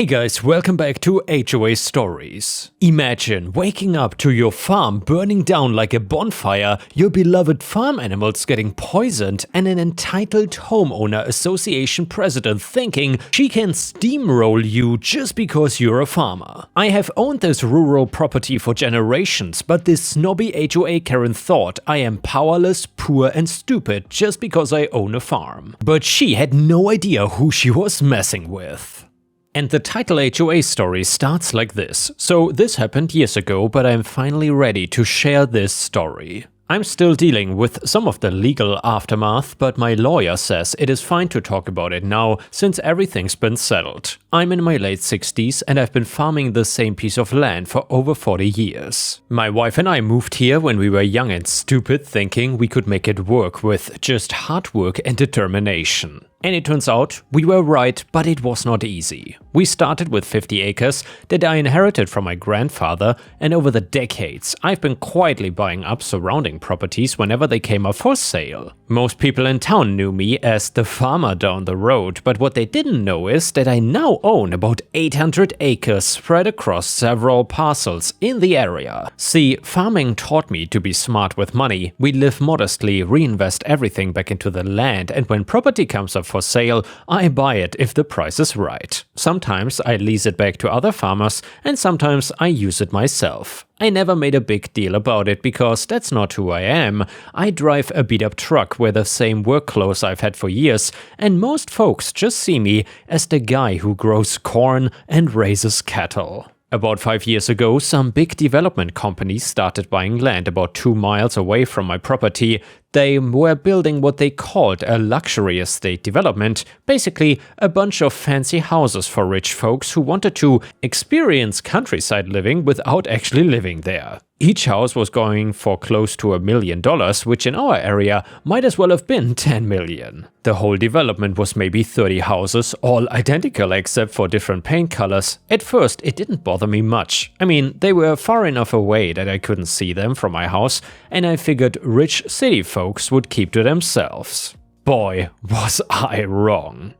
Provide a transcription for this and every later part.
Hey guys, welcome back to HOA Stories. Imagine waking up to your farm burning down like a bonfire, your beloved farm animals getting poisoned, and an entitled homeowner association president thinking she can steamroll you just because you're a farmer. I have owned this rural property for generations, but this snobby HOA Karen thought I am powerless, poor and stupid just because I own a farm. But she had no idea who she was messing with. And the title HOA story starts like this. So this happened years ago, but I'm finally ready to share this story. I'm still dealing with some of the legal aftermath, but my lawyer says it is fine to talk about it now since everything's been settled. I'm in my late 60s and I've been farming the same piece of land for over 40 years. My wife and I moved here when we were young and stupid, thinking we could make it work with just hard work and determination. And it turns out we were right, but it was not easy. We started with 50 acres that I inherited from my grandfather, and over the decades I've been quietly buying up surrounding properties whenever they came up for sale. Most people in town knew me as the farmer down the road, but what they didn't know is that I now own about 800 acres spread across several parcels in the area. See, farming taught me to be smart with money. We live modestly, reinvest everything back into the land, and when property comes up for sale, I buy it if the price is right. Sometimes I lease it back to other farmers, and sometimes I use it myself. I never made a big deal about it because that's not who I am. I drive a beat-up truck with the same work clothes I've had for years, and most folks just see me as the guy who grows corn and raises cattle. About 5 years ago, some big development companies started buying land about 2 miles away from my property. They were building what they called a luxury estate development, basically a bunch of fancy houses for rich folks who wanted to experience countryside living without actually living there. Each house was going for close to $1 million, which in our area might as well have been 10 million. The whole development was maybe 30 houses, all identical except for different paint colors. At first, it didn't bother me much. I mean, they were far enough away that I couldn't see them from my house, and I figured rich city folks would keep to themselves. Boy, was I wrong.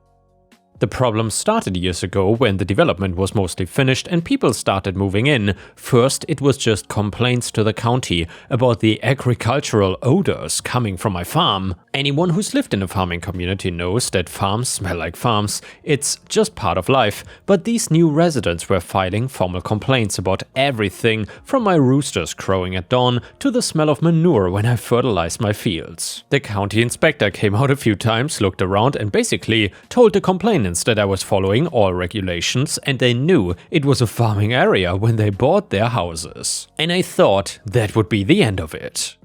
The problem started years ago when the development was mostly finished and people started moving in. First, it was just complaints to the county about the agricultural odors coming from my farm. Anyone who's lived in a farming community knows that farms smell like farms. It's just part of life. But these new residents were filing formal complaints about everything from my roosters crowing at dawn to the smell of manure when I fertilized my fields. The county inspector came out a few times, looked around and basically told the complainants that I was following all regulations, and they knew it was a farming area when they bought their houses. And I thought that would be the end of it.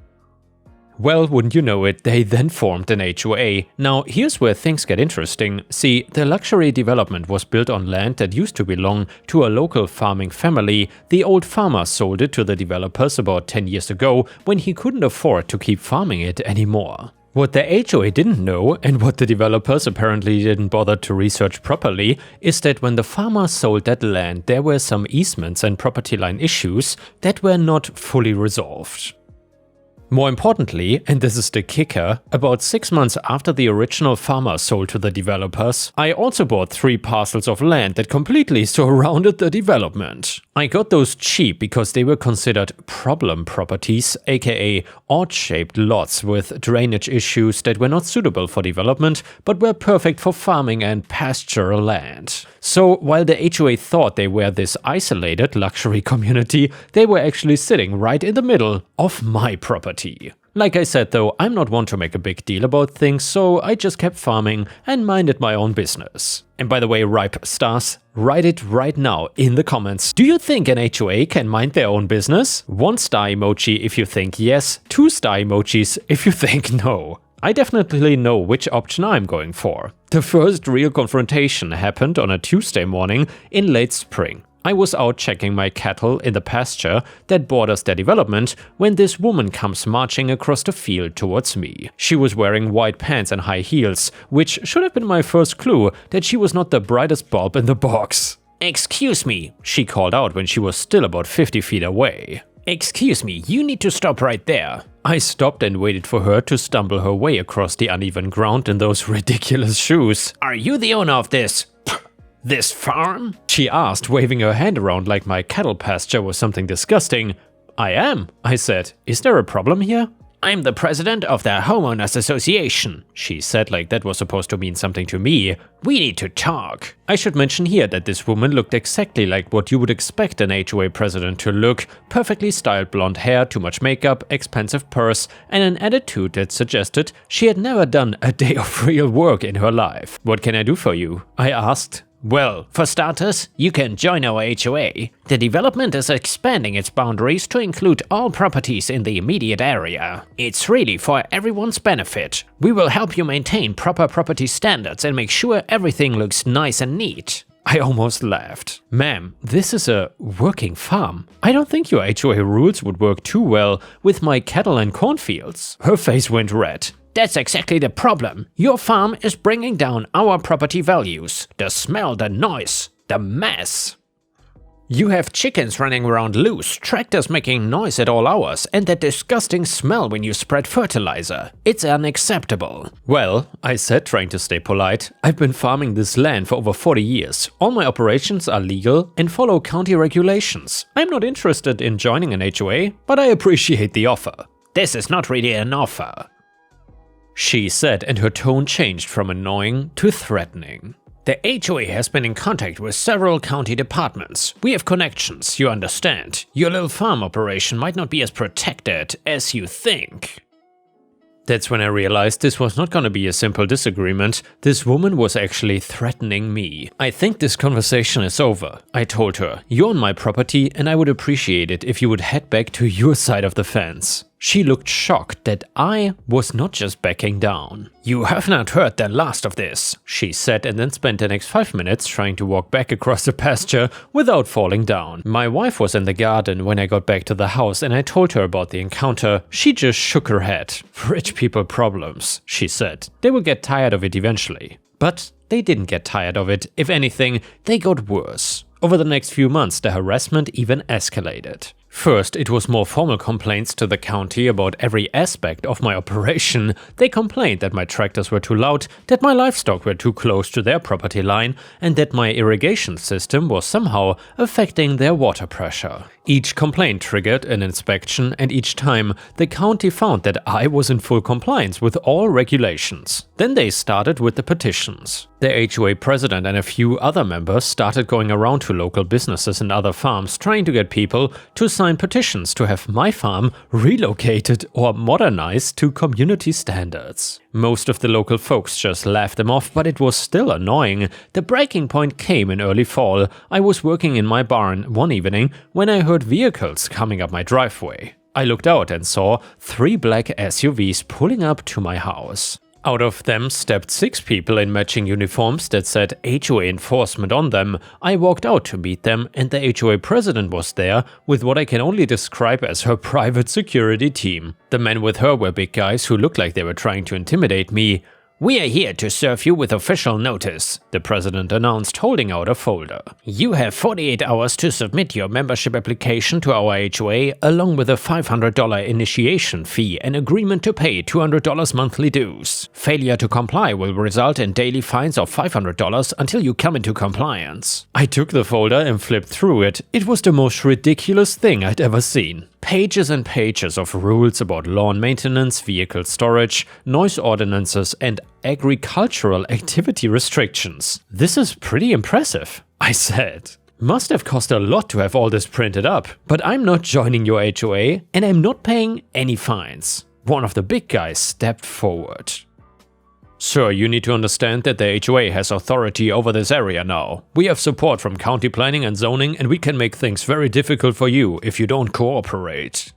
Well, wouldn't you know it, they then formed an HOA. Now, here's where things get interesting. See, the luxury development was built on land that used to belong to a local farming family. The old farmer sold it to the developers about 10 years ago when he couldn't afford to keep farming it anymore. What the HOA didn't know, and what the developers apparently didn't bother to research properly, is that when the farmer sold that land, there were some easements and property line issues that were not fully resolved. More importantly, and this is the kicker, about 6 months after the original farmer sold to the developers, I also bought 3 parcels of land that completely surrounded the development. I got those cheap because they were considered problem properties, aka odd-shaped lots with drainage issues that were not suitable for development but were perfect for farming and pasture land. So while the HOA thought they were this isolated luxury community, they were actually sitting right in the middle of my property. Like I said though, I'm not one to make a big deal about things, so I just kept farming and minded my own business. And by the way, Ripe Stars, write it right now in the comments. Do you think an HOA can mind their own business? 1 star emoji if you think yes, 2 star emojis if you think no. I definitely know which option I'm going for. The first real confrontation happened on a Tuesday morning in late spring. I was out checking my cattle in the pasture that borders their development when this woman comes marching across the field towards me. She was wearing white pants and high heels, which should have been my first clue that she was not the brightest bulb in the box. "Excuse me," she called out when she was still about 50 feet away. "Excuse me, you need to stop right there." I stopped and waited for her to stumble her way across the uneven ground in those ridiculous shoes. "Are you the owner of this?" This farm? She asked, waving her hand around like my cattle pasture was something disgusting. I am, I said. Is there a problem here? I'm the president of the Homeowners Association, she said like that was supposed to mean something to me. We need to talk. I should mention here that this woman looked exactly like what you would expect an HOA president to look. Perfectly styled blonde hair, too much makeup, expensive purse, and an attitude that suggested she had never done a day of real work in her life. What can I do for you? I asked. Well, for starters, you can join our HOA. The development is expanding its boundaries to include all properties in the immediate area. It's really for everyone's benefit. We will help you maintain proper property standards and make sure everything looks nice and neat. I almost laughed. Ma'am, this is a working farm. I don't think your HOA rules would work too well with my cattle and cornfields. Her face went red. That's exactly the problem. Your farm is bringing down our property values. The smell, the noise, the mess. You have chickens running around loose, tractors making noise at all hours, and that disgusting smell when you spread fertilizer. It's unacceptable. Well, I said, trying to stay polite, I've been farming this land for over 40 years. All my operations are legal and follow county regulations. I'm not interested in joining an HOA, but I appreciate the offer. This is not really an offer, she said, and her tone changed from annoying to threatening. The HOA has been in contact with several county departments. We have connections, you understand. Your little farm operation might not be as protected as you think. That's when I realized this was not gonna be a simple disagreement. This woman was actually threatening me. I think this conversation is over, I told her. You're on my property and I would appreciate it if you would head back to your side of the fence. She looked shocked that I was not just backing down. You have not heard the last of this, she said, and then spent the next 5 minutes trying to walk back across the pasture without falling down. My wife was in the garden when I got back to the house and I told her about the encounter. She just shook her head. Rich people problems, she said. They will get tired of it eventually. But they didn't get tired of it. If anything, they got worse. Over the next few months, the harassment even escalated. First, it was more formal complaints to the county about every aspect of my operation. They complained that my tractors were too loud, that my livestock were too close to their property line, and that my irrigation system was somehow affecting their water pressure. Each complaint triggered an inspection, and each time the county found that I was in full compliance with all regulations. Then they started with the petitions. The HOA president and a few other members started going around to local businesses and other farms trying to get people to sign petitions to have my farm relocated or modernized to community standards. Most of the local folks just laughed them off, but it was still annoying. The breaking point came in early fall. I was working in my barn one evening when I heard vehicles coming up my driveway. I looked out and saw 3 black SUVs pulling up to my house. Out of them stepped 6 people in matching uniforms that said HOA enforcement on them. I walked out to meet them and the HOA president was there with what I can only describe as her private security team. The men with her were big guys who looked like they were trying to intimidate me. We are here to serve you with official notice, the president announced, holding out a folder. You have 48 hours to submit your membership application to our HOA along with a $500 initiation fee and agreement to pay $200 monthly dues. Failure to comply will result in daily fines of $500 until you come into compliance. I took the folder and flipped through it. It was the most ridiculous thing I'd ever seen. Pages and pages of rules about lawn maintenance, vehicle storage, noise ordinances, and agricultural activity restrictions. This is pretty impressive, I said. Must have cost a lot to have all this printed up, but I'm not joining your HOA and I'm not paying any fines. One of the big guys stepped forward. Sir, you need to understand that the HOA has authority over this area now. We have support from county planning and zoning and we can make things very difficult for you if you don't cooperate.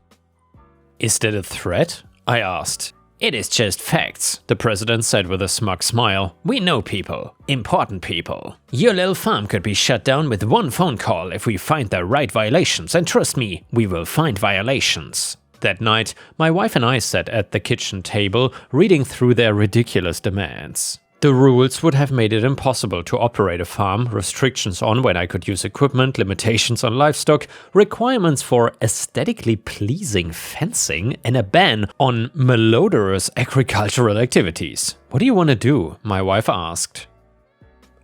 Is that a threat? I asked. It is just facts, the president said with a smug smile. We know people. Important people. Your little farm could be shut down with one phone call if we find the right violations, and trust me, we will find violations. That night, my wife and I sat at the kitchen table, reading through their ridiculous demands. The rules would have made it impossible to operate a farm, restrictions on when I could use equipment, limitations on livestock, requirements for aesthetically pleasing fencing, and a ban on malodorous agricultural activities. What do you want to do? My wife asked.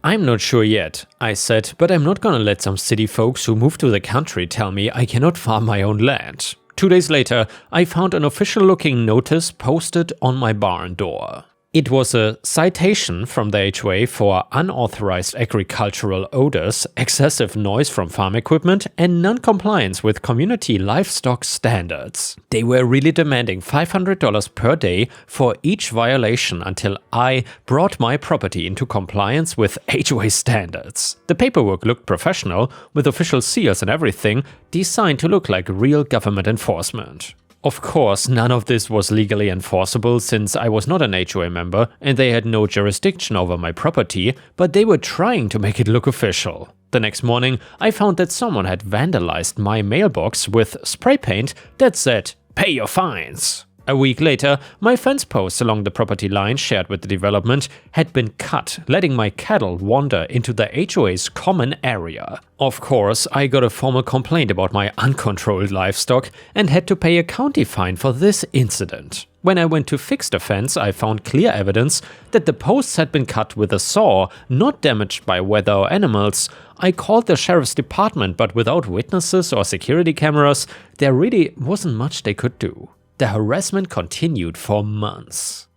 I'm not sure yet, I said, but I'm not gonna let some city folks who moved to the country tell me I cannot farm my own land. 2 days later, I found an official-looking notice posted on my barn door. It was a citation from the HOA for unauthorized agricultural odors, excessive noise from farm equipment, and non-compliance with community livestock standards. They were really demanding $500 per day for each violation until I brought my property into compliance with HOA standards. The paperwork looked professional, with official seals and everything, designed to look like real government enforcement. Of course, none of this was legally enforceable since I was not an HOA member and they had no jurisdiction over my property, but they were trying to make it look official. The next morning, I found that someone had vandalized my mailbox with spray paint that said, "Pay your fines." A week later, my fence posts along the property line shared with the development had been cut, letting my cattle wander into the HOA's common area. Of course, I got a formal complaint about my uncontrolled livestock and had to pay a county fine for this incident. When I went to fix the fence, I found clear evidence that the posts had been cut with a saw, not damaged by weather or animals. I called the sheriff's department, but without witnesses or security cameras, there really wasn't much they could do. The harassment continued for months.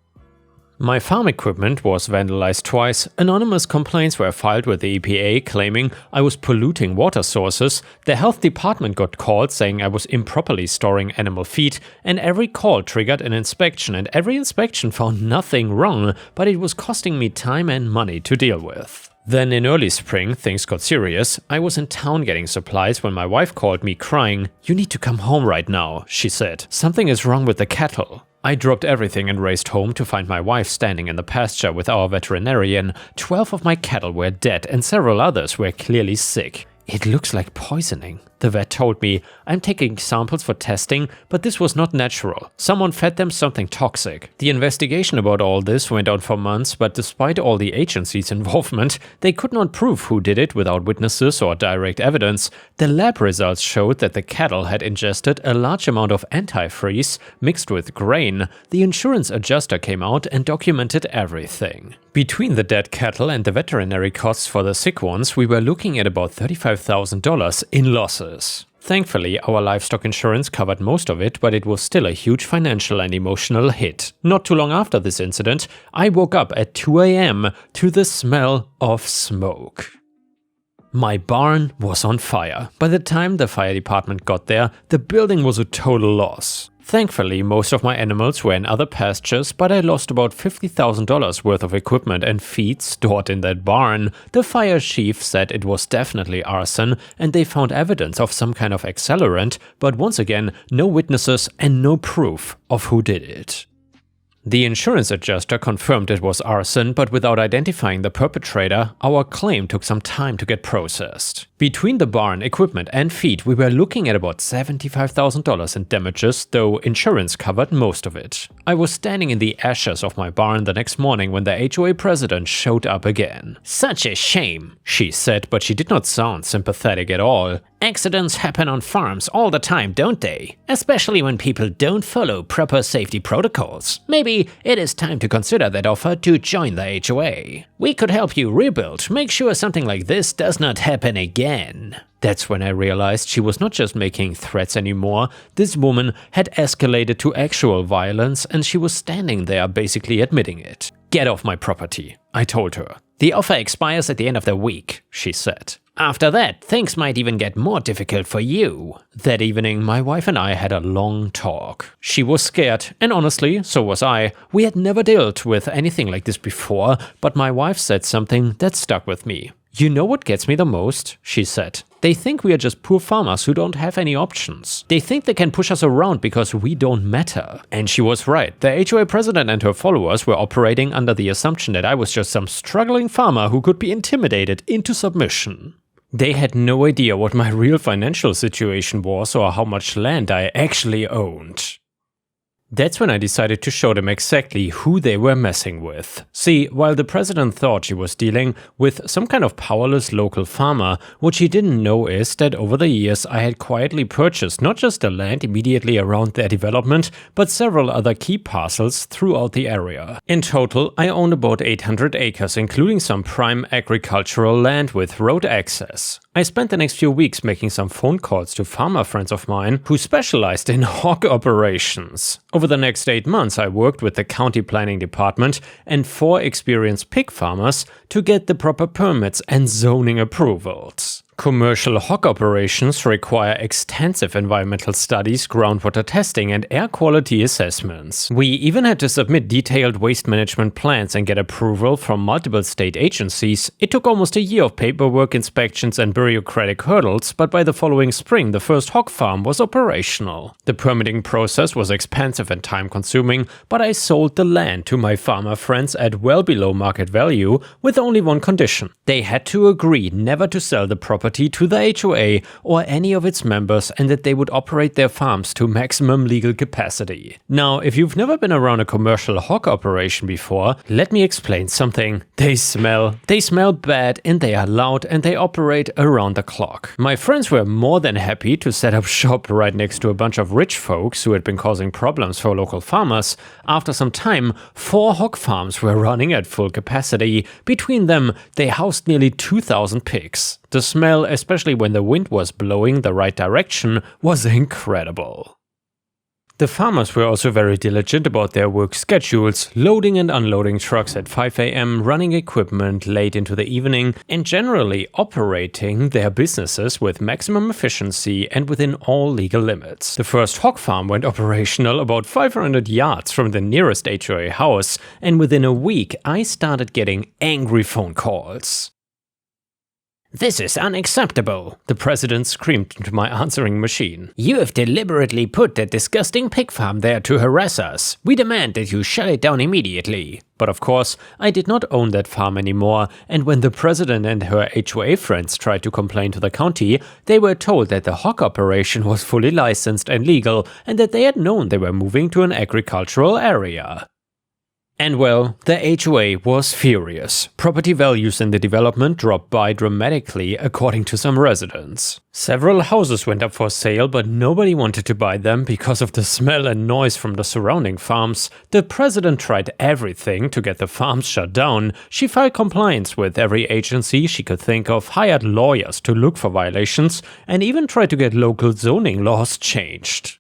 My farm equipment was vandalized twice, anonymous complaints were filed with the EPA claiming I was polluting water sources, the health department got called saying I was improperly storing animal feed, and every call triggered an inspection, and every inspection found nothing wrong, but it was costing me time and money to deal with. Then in early spring, things got serious. I was in town getting supplies when my wife called me crying. "You need to come home right now," she said. "Something is wrong with the cattle." I dropped everything and raced home to find my wife standing in the pasture with our veterinarian. 12 of my cattle were dead and several others were clearly sick. "It looks like poisoning," the vet told me. "I'm taking samples for testing, but this was not natural. Someone fed them something toxic." The investigation about all this went on for months, but despite all the agency's involvement, they could not prove who did it without witnesses or direct evidence. The lab results showed that the cattle had ingested a large amount of antifreeze mixed with grain. The insurance adjuster came out and documented everything. Between the dead cattle and the veterinary costs for the sick ones, we were looking at about $35,000 in losses. Thankfully, our livestock insurance covered most of it, but it was still a huge financial and emotional hit. Not too long after this incident, I woke up at 2 a.m. to the smell of smoke. My barn was on fire. By the time the fire department got there, the building was a total loss. Thankfully, most of my animals were in other pastures, but I lost about $50,000 worth of equipment and feed stored in that barn. The fire chief said it was definitely arson, and they found evidence of some kind of accelerant, but once again, no witnesses and no proof of who did it. The insurance adjuster confirmed it was arson, but without identifying the perpetrator, our claim took some time to get processed. Between the barn, equipment and feed, we were looking at about $75,000 in damages, though insurance covered most of it. I was standing in the ashes of my barn the next morning when the HOA president showed up again. "Such a shame," she said, but she did not sound sympathetic at all. "Accidents happen on farms all the time, don't they? Especially when people don't follow proper safety protocols. Maybe it is time to consider that offer to join the HOA. We could help you rebuild, make sure something like this does not happen again." That's when I realized she was not just making threats anymore. This woman had escalated to actual violence, and she was standing there basically admitting it. "Get off my property," I told her. "The offer expires at the end of the week," she said. "After that, things might even get more difficult for you." That evening, my wife and I had a long talk. She was scared, and honestly, so was I. We had never dealt with anything like this before, but my wife said something that stuck with me. "You know what gets me the most?" she said. "They think we are just poor farmers who don't have any options. They think they can push us around because we don't matter." And she was right. The HOA president and her followers were operating under the assumption that I was just some struggling farmer who could be intimidated into submission. They had no idea what my real financial situation was or how much land I actually owned. That's when I decided to show them exactly who they were messing with. See, while the president thought she was dealing with some kind of powerless local farmer, what she didn't know is that over the years I had quietly purchased not just the land immediately around their development, but several other key parcels throughout the area. In total, I own about 800 acres, including some prime agricultural land with road access. I spent the next few weeks making some phone calls to farmer friends of mine who specialized in hog operations. Over the next 8 months, I worked with the county planning department and 4 experienced pig farmers to get the proper permits and zoning approvals. Commercial hog operations require extensive environmental studies, groundwater testing, and air quality assessments. We even had to submit detailed waste management plans and get approval from multiple state agencies. It took almost a year of paperwork, inspections, and bureaucratic hurdles, but by the following spring, the first hog farm was operational. The permitting process was expensive and time-consuming, but I sold the land to my farmer friends at well below market value with only one condition. They had to agree never to sell the property to the HOA or any of its members, and that they would operate their farms to maximum legal capacity. Now, if you've never been around a commercial hog operation before, let me explain something. They smell bad, and they are loud, and they operate around the clock. My friends were more than happy to set up shop right next to a bunch of rich folks who had been causing problems for local farmers. After some time, 4 hog farms were running at full capacity. Between them, they housed nearly 2,000 pigs. The smell, especially when the wind was blowing the right direction, was incredible. The farmers were also very diligent about their work schedules, loading and unloading trucks at 5 AM, running equipment late into the evening, and generally operating their businesses with maximum efficiency and within all legal limits. The first hog farm went operational about 500 yards from the nearest HOA house, and within a week I started getting angry phone calls. "This is unacceptable," the president screamed into my answering machine. "You have deliberately put that disgusting pig farm there to harass us. We demand that you shut it down immediately." But of course, I did not own that farm anymore, and when the president and her HOA friends tried to complain to the county, they were told that the hog operation was fully licensed and legal, and that they had known they were moving to an agricultural area. And well, the HOA was furious. Property values in the development dropped by dramatically, according to some residents. Several houses went up for sale, but nobody wanted to buy them because of the smell and noise from the surrounding farms. The president tried everything to get the farms shut down. She filed complaints with every agency she could think of, hired lawyers to look for violations, and even tried to get local zoning laws changed.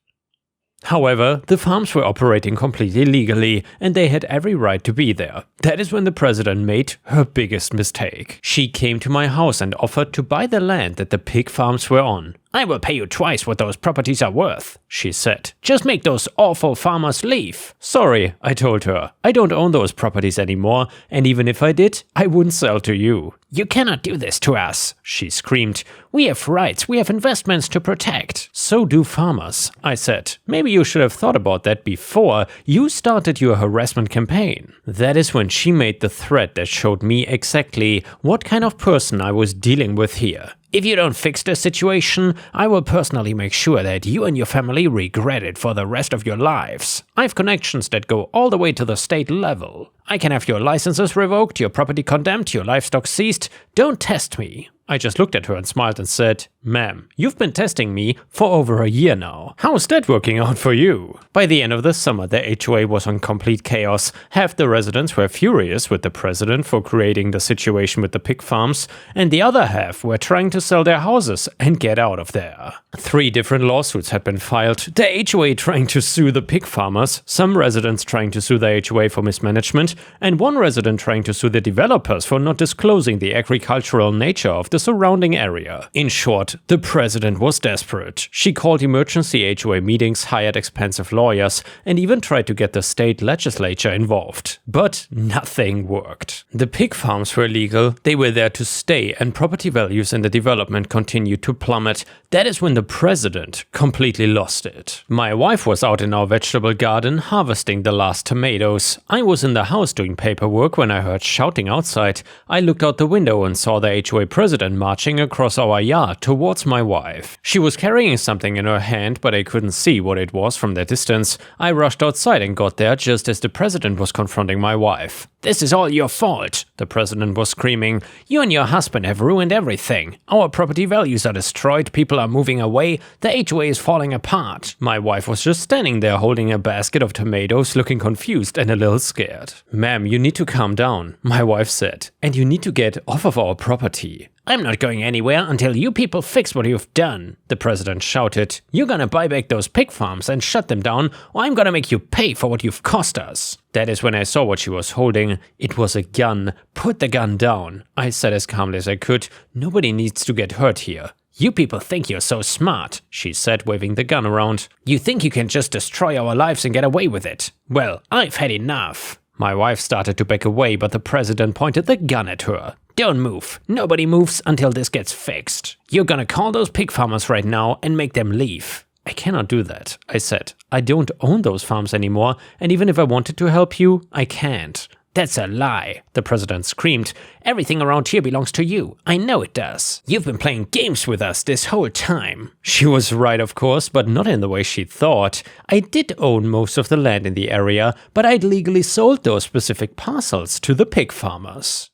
However, the farms were operating completely legally, and they had every right to be there. That is when the president made her biggest mistake. She came to my house and offered to buy the land that the pig farms were on. "I will pay you twice what those properties are worth," she said. "Just make those awful farmers leave." "Sorry," I told her. "I don't own those properties anymore, and even if I did, I wouldn't sell to you." "You cannot do this to us," she screamed. "We have rights, we have investments to protect." "So do farmers," I said. "Maybe you should have thought about that before you started your harassment campaign." That is when she made the threat that showed me exactly what kind of person I was dealing with here. "If you don't fix the situation, I will personally make sure that you and your family regret it for the rest of your lives. I have connections that go all the way to the state level. I can have your licenses revoked, your property condemned, your livestock seized. Don't test me." I just looked at her and smiled and said, "Ma'am, you've been testing me for over a year now. How's that working out for you?" By the end of the summer, the HOA was in complete chaos. Half the residents were furious with the president for creating the situation with the pig farms, and the other half were trying to sell their houses and get out of there. 3 different lawsuits had been filed, the HOA trying to sue the pig farmers, some residents trying to sue the HOA for mismanagement, and one resident trying to sue the developers for not disclosing the agricultural nature of the surrounding area. In short, the president was desperate. She called emergency HOA meetings, hired expensive lawyers, and even tried to get the state legislature involved. But nothing worked. The pig farms were legal, they were there to stay, and property values in the development continued to plummet. That is when the president completely lost it. My wife was out in our vegetable garden harvesting the last tomatoes. I was in the house doing paperwork when I heard shouting outside. I looked out the window and saw the HOA president marching across our yard towards my wife. She was carrying something in her hand, but I couldn't see what it was from the distance. I rushed outside and got there just as the president was confronting my wife. "This is all your fault," the president was screaming. "You and your husband have ruined everything. Our property values are destroyed, people are moving away, the HOA is falling apart." My wife was just standing there holding a basket of tomatoes, looking confused and a little scared. "Ma'am, you need to calm down," my wife said, "and you need to get off of our property." "I'm not going anywhere until you people fix what you've done," the president shouted. "You're gonna buy back those pig farms and shut them down, or I'm gonna make you pay for what you've cost us." That is when I saw what she was holding. It was a gun. "Put the gun down," I said as calmly as I could. "Nobody needs to get hurt here." "You people think you're so smart," she said, waving the gun around. "You think you can just destroy our lives and get away with it. Well, I've had enough." My wife started to back away, but the president pointed the gun at her. "Don't move. Nobody moves until this gets fixed. You're gonna call those pig farmers right now and make them leave." "I cannot do that," I said. "I don't own those farms anymore, and even if I wanted to help you, I can't." "That's a lie," the president screamed. "Everything around here belongs to you. I know it does. You've been playing games with us this whole time." She was right, of course, but not in the way she thought. I did own most of the land in the area, but I'd legally sold those specific parcels to the pig farmers.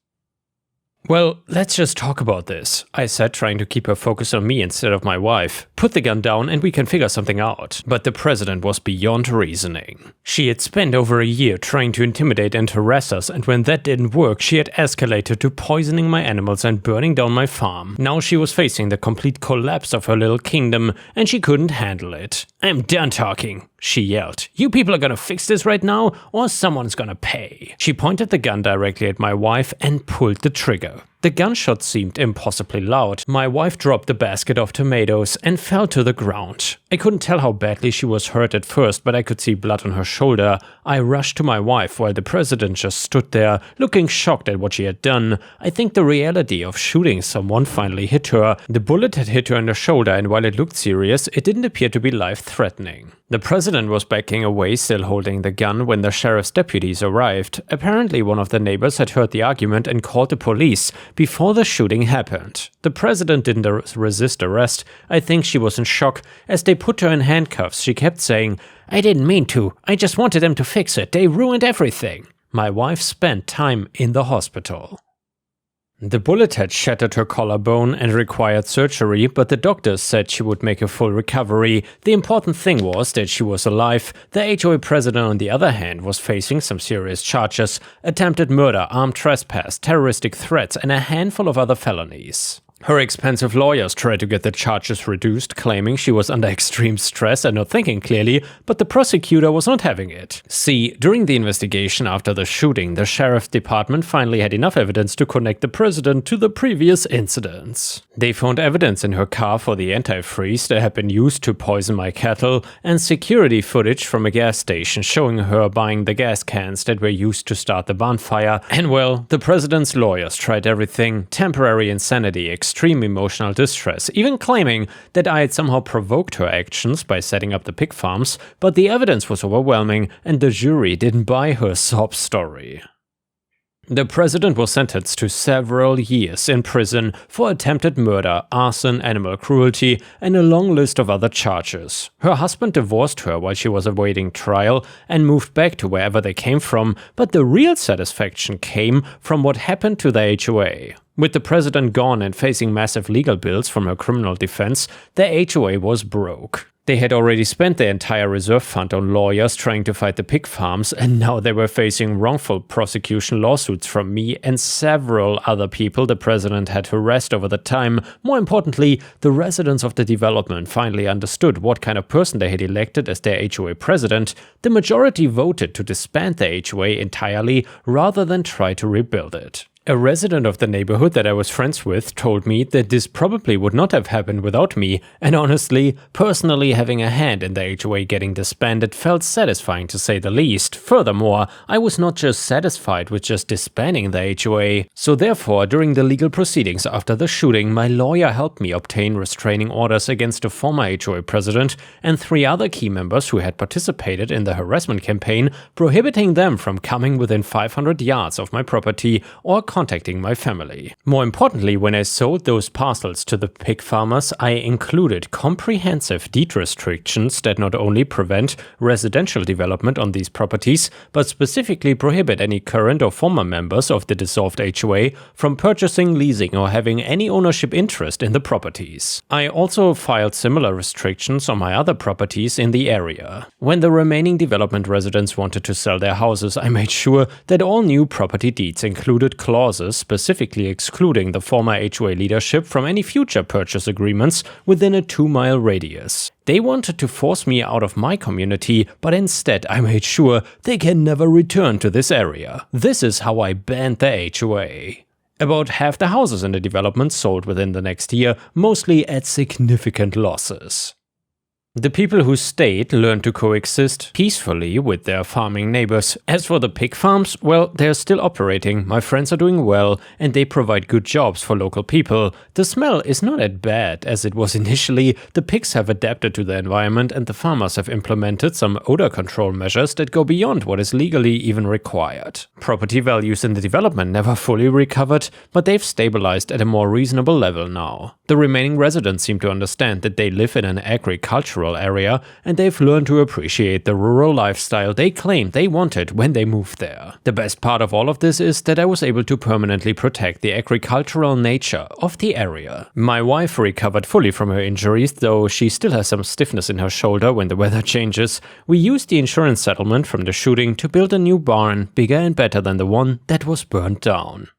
"Well, let's just talk about this," I said, trying to keep her focus on me instead of my wife. "Put the gun down and we can figure something out." But the president was beyond reasoning. She had spent over a year trying to intimidate and harass us, and when that didn't work, she had escalated to poisoning my animals and burning down my farm. Now she was facing the complete collapse of her little kingdom, and she couldn't handle it. "I'm done talking," she yelled. "You people are gonna fix this right now, or someone's gonna pay." She pointed the gun directly at my wife and pulled the trigger. The gunshot seemed impossibly loud. My wife dropped the basket of tomatoes and fell to the ground. I couldn't tell how badly she was hurt at first, but I could see blood on her shoulder. I rushed to my wife while the president just stood there, looking shocked at what she had done. I think the reality of shooting someone finally hit her. The bullet had hit her in the shoulder, and while it looked serious, it didn't appear to be life-threatening. The president was backing away, still holding the gun, when the sheriff's deputies arrived. Apparently one of the neighbors had heard the argument and called the police before the shooting happened. The president didn't resist arrest. I think she was in shock. As they put her in handcuffs, she kept saying, "I didn't mean to. I just wanted them to fix it. They ruined everything." My wife spent time in the hospital. The bullet had shattered her collarbone and required surgery, but the doctors said she would make a full recovery. The important thing was that she was alive. The HOA president, on the other hand, was facing some serious charges: attempted murder, armed trespass, terroristic threats, and a handful of other felonies. Her expensive lawyers tried to get the charges reduced, claiming she was under extreme stress and not thinking clearly, but the prosecutor was not having it. See, during the investigation after the shooting, the sheriff's department finally had enough evidence to connect the president to the previous incidents. They found evidence in her car for the antifreeze that had been used to poison my cattle, and security footage from a gas station showing her buying the gas cans that were used to start the bonfire. And well, the president's lawyers tried everything: temporary insanity, extreme emotional distress, even claiming that I had somehow provoked her actions by setting up the pig farms, but the evidence was overwhelming and the jury didn't buy her sob story. The president was sentenced to several years in prison for attempted murder, arson, animal cruelty, and a long list of other charges. Her husband divorced her while she was awaiting trial and moved back to wherever they came from, but the real satisfaction came from what happened to the HOA. With the president gone and facing massive legal bills from her criminal defense, the HOA was broke. They had already spent their entire reserve fund on lawyers trying to fight the pig farms, and now they were facing wrongful prosecution lawsuits from me and several other people the president had harassed over the time. More importantly, the residents of the development finally understood what kind of person they had elected as their HOA president. The majority voted to disband the HOA entirely rather than try to rebuild it. A resident of the neighborhood that I was friends with told me that this probably would not have happened without me, and honestly, personally having a hand in the HOA getting disbanded felt satisfying to say the least. Furthermore, I was not just satisfied with just disbanding the HOA, so therefore during the legal proceedings after the shooting, my lawyer helped me obtain restraining orders against the former HOA president and 3 other key members who had participated in the harassment campaign, prohibiting them from coming within 500 yards of my property or contacting my family. More importantly, when I sold those parcels to the pig farmers, I included comprehensive deed restrictions that not only prevent residential development on these properties, but specifically prohibit any current or former members of the dissolved HOA from purchasing, leasing, or having any ownership interest in the properties. I also filed similar restrictions on my other properties in the area. When the remaining development residents wanted to sell their houses, I made sure that all new property deeds included clauses specifically excluding the former HOA leadership from any future purchase agreements within a 2-mile radius. They wanted to force me out of my community, but instead I made sure they can never return to this area. This is how I banned the HOA. About half the houses in the development sold within the next year, mostly at significant losses. The people who stayed learned to coexist peacefully with their farming neighbors. As for the pig farms, well, they're still operating, my friends are doing well, and they provide good jobs for local people. The smell is not as bad as it was initially, the pigs have adapted to the environment and the farmers have implemented some odor control measures that go beyond what is legally even required. Property values in the development never fully recovered, but they've stabilized at a more reasonable level now. The remaining residents seem to understand that they live in an agricultural area and they've learned to appreciate the rural lifestyle they claimed they wanted when they moved there. The best part of all of this is that I was able to permanently protect the agricultural nature of the area. My wife recovered fully from her injuries, though she still has some stiffness in her shoulder when the weather changes. We used the insurance settlement from the shooting to build a new barn, bigger and better than the one that was burned down.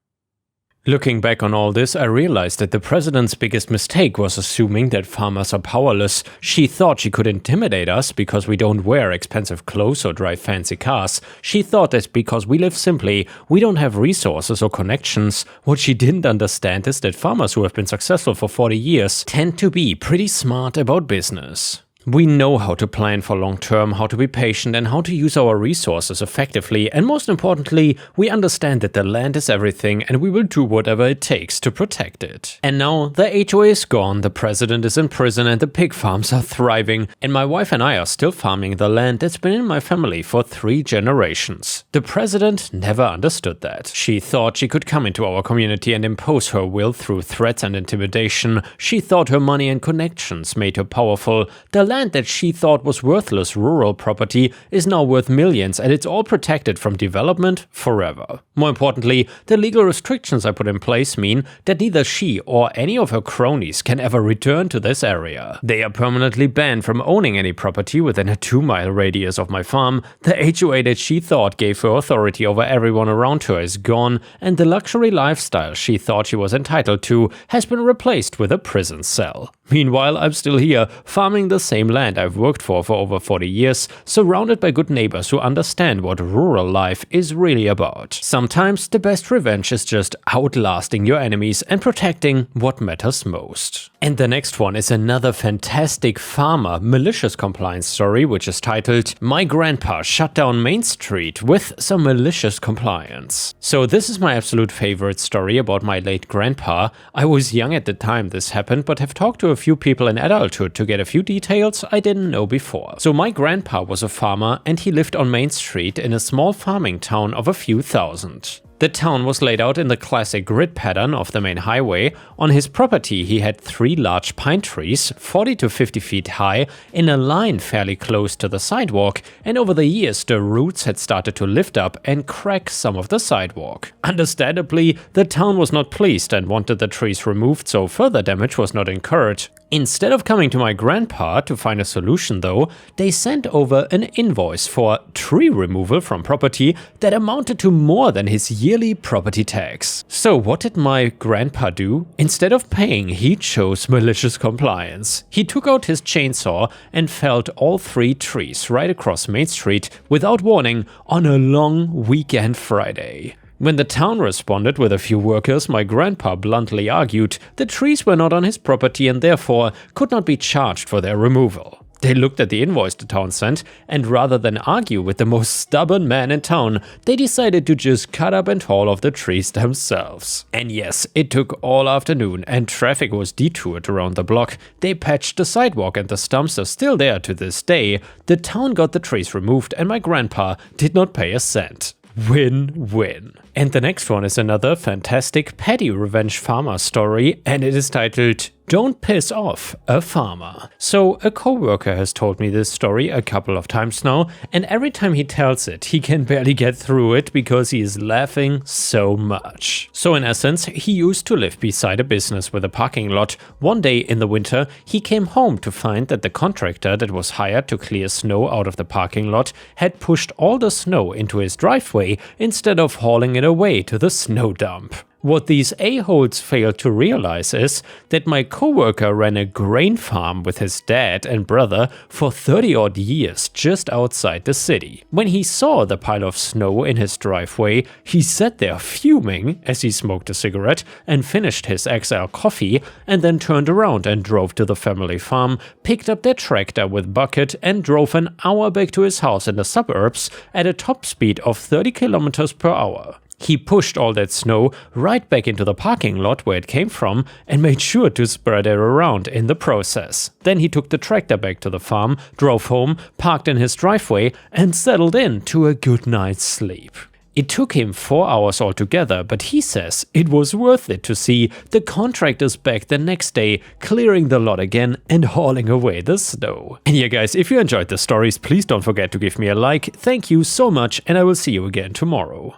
Looking back on all this, I realized that the president's biggest mistake was assuming that farmers are powerless. She thought she could intimidate us because we don't wear expensive clothes or drive fancy cars. She thought that because we live simply, we don't have resources or connections. What she didn't understand is that farmers who have been successful for 40 years tend to be pretty smart about business. We know how to plan for long term, how to be patient, and how to use our resources effectively, and most importantly, we understand that the land is everything and we will do whatever it takes to protect it. And now the HOA is gone, the president is in prison, and the pig farms are thriving, and my wife and I are still farming the land that's been in my family for 3 generations. The president never understood that. She thought she could come into our community and impose her will through threats and intimidation. She thought her money and connections made her powerful. The land that she thought was worthless rural property is now worth millions, and it's all protected from development forever. More importantly, the legal restrictions I put in place mean that neither she or any of her cronies can ever return to this area. They are permanently banned from owning any property within a 2-mile radius of my farm. The HOA that she thought gave her authority over everyone around her is gone, and the luxury lifestyle she thought she was entitled to has been replaced with a prison cell. Meanwhile, I'm still here, farming the same land I've worked for over 40 years, surrounded by good neighbors who understand what rural life is really about. Sometimes the best revenge is just outlasting your enemies and protecting what matters most. And the next one is another fantastic farmer malicious compliance story, which is titled "My Grandpa Shut Down Main Street with Some Malicious Compliance." So this is my absolute favorite story about my late grandpa. I was young at the time this happened, but have talked to a few people in adulthood to get a few details I didn't know before. So my grandpa was a farmer and he lived on Main Street in a small farming town of a few thousand. The town was laid out in the classic grid pattern of the main highway. On his property he had 3 large pine trees, 40 to 50 feet high, in a line fairly close to the sidewalk, and over the years the roots had started to lift up and crack some of the sidewalk. Understandably, the town was not pleased and wanted the trees removed so further damage was not incurred. Instead of coming to my grandpa to find a solution though, they sent over an invoice for tree removal from property that amounted to more than his yearly property tax. So what did my grandpa do? Instead of paying, he chose malicious compliance. He took out his chainsaw and felled all 3 trees right across Main Street without warning on a long weekend Friday. When the town responded with a few workers, my grandpa bluntly argued the trees were not on his property and therefore could not be charged for their removal. They looked at the invoice the town sent, and rather than argue with the most stubborn man in town, they decided to just cut up and haul off the trees themselves. And yes, it took all afternoon and traffic was detoured around the block. They patched the sidewalk and the stumps are still there to this day. The town got the trees removed and my grandpa did not pay a cent. Win-win. And the next one is another fantastic petty revenge farmer story, and it is titled Don't Piss Off a Farmer. So a coworker has told me this story a couple of times now, and every time he tells it, he can barely get through it because he is laughing so much. So in essence, he used to live beside a business with a parking lot. One day in the winter, he came home to find that the contractor that was hired to clear snow out of the parking lot had pushed all the snow into his driveway instead of hauling it away to the snow dump. What these a-holes failed to realize is that my coworker ran a grain farm with his dad and brother for 30-odd years just outside the city. When he saw the pile of snow in his driveway, he sat there fuming as he smoked a cigarette and finished his XL coffee, and then turned around and drove to the family farm, picked up their tractor with bucket and drove an hour back to his house in the suburbs at a top speed of 30 km per hour. He pushed all that snow right back into the parking lot where it came from and made sure to spread it around in the process. Then he took the tractor back to the farm, drove home, parked in his driveway and settled in to a good night's sleep. It took him 4 hours altogether, but he says it was worth it to see the contractors back the next day clearing the lot again and hauling away the snow. And yeah guys, if you enjoyed the stories, please don't forget to give me a like. Thank you so much and I will see you again tomorrow.